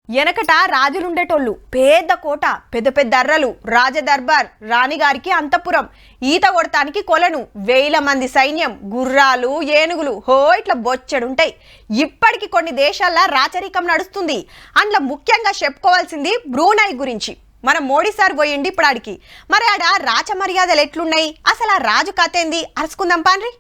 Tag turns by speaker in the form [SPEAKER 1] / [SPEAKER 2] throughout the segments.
[SPEAKER 1] ఎనకట రాజులుండేటోళ్ళు పెద్ద కోట, పెద్ద పెద్ద అర్రలు, రాజదర్బార్, రాణిగారికి అంతఃపురం, ఈత కొడటానికి కొలను, వేల మంది సైన్యం, గుర్రాలు, ఏనుగులు, హో ఇట్లా బొచ్చెడుంటాయి. ఇప్పటికి కొన్ని దేశాల్లో రాచరికం నడుస్తుంది. అందులో ముఖ్యంగా చెప్పుకోవాల్సింది బ్రూనై గురించి. మన మోడీ సార్ పోయిండి ఇప్పుడు ఆడికి. మరి ఆడ రాచ మర్యాదలు ఎట్లున్నాయి, అసలు ఆ రాజు కథ ఏంది అరుచుకుందాం పాన్రి.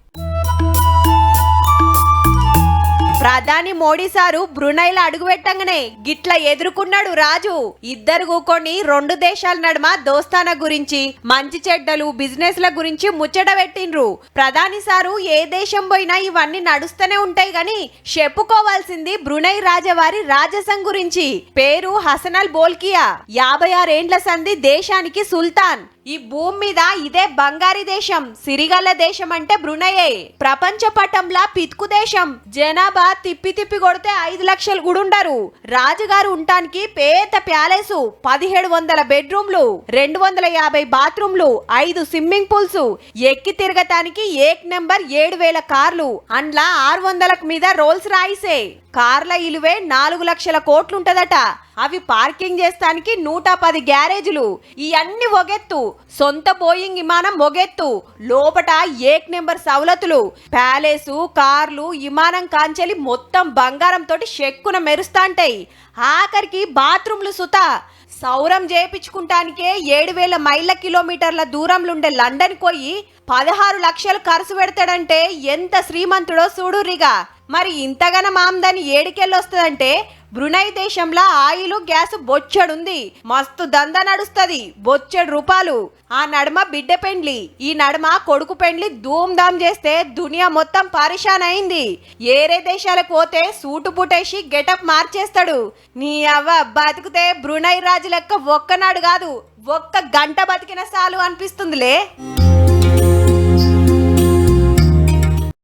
[SPEAKER 1] ప్రధాని మోడీ సారు బ్రునైలో అడుగుపెట్టంగానే గిట్ల ఎదుర్కొన్నాడు రాజు. ఇద్దరు కూకొని రెండు దేశాల నడుమ దోస్తాన గురించి, మంచి చెడ్డలు, బిజినెస్ ల గురించి ముచ్చట పెట్టిండ్రు. ప్రధాని సారు ఏ దేశం పోయినా ఇవన్నీ నడుస్తూనే ఉంటాయి గాని చెప్పుకోవాల్సింది బ్రునై రాజవారి రాజసం గురించి. పేరు హసనల్ బోల్కియా. 56 ఏండ్ల సంధి దేశానికి సుల్తాన్. ఈ భూమి మీద ఇదే బంగారీ దేశం, సిరిగల్ల దేశం అంటే బ్రునయే. ప్రపంచ పటంలా పితుకు దేశం. జనాభా తిప్పి తిప్పి కొడితే 5 లక్షలు గుడుండరు. రాజుగారు ఉండటానికి పేద ప్యాలెసు, 1700 బెడ్రూమ్లు, 250 బాత్రూమ్లు, 5 స్విమ్మింగ్ పూల్స్, ఎక్కి తిరగటానికి ఏక్ నెంబర్ 7000 కార్లు, అండ్లా 600కు మీద రోల్స్ రాయిసే. కార్ల ఇలువే 4 లక్షల కోట్లుంటదట. అవి పార్కింగ్ చేస్తానికి 110 గ్యారేజీలు. ఇవన్నీ ఒగెత్తు. సొంత బోయింగ్ విమానం ఒగెత్తు. లోపట ఏక్ నెంబర్ సవలతులు, ప్యాలెసు, కార్లు, విమానం కాంచెలి మొత్తం బంగారం తోటి చెక్కున మెరుస్తాంటాయి. ఆఖరికి బాత్రూమ్లు సుతా. సౌరం చేయించుకుంటానికే 7000 మైళ్ళ కిలోమీటర్ల దూరంలో ఉండే లండన్ పోయి 16 లక్షలు ఖర్చు పెడతాడంటే ఎంత శ్రీమంతుడో చూడురిగా. మరి ఇంతగానం ఆమ్దాని ఏడికెళ్ళొస్తుందంటే బ్రునై దేశంలో ఆయిల్, గ్యాస్ బొచ్చెడుంది. మస్తు దందా నడుస్తుంది, బొచ్చెడు రూపాయలు. ఆ నడుమ బిడ్డ పెండ్లి, ఈ నడుమ కొడుకు పెండ్లి ధూమ్ ధామ్ చేస్తే దునియా మొత్తం పరిశాన్ అయింది. ఏరే దేశాలకు పోతే సూటు పుటేసి గెటప్ మార్చేస్తాడు. నీ అవ్వ బతికితే బ్రునై రాజు లెక్క ఒక్కనాడు కాదు, ఒక్క గంట బతికిన చాలు అనిపిస్తుందిలే.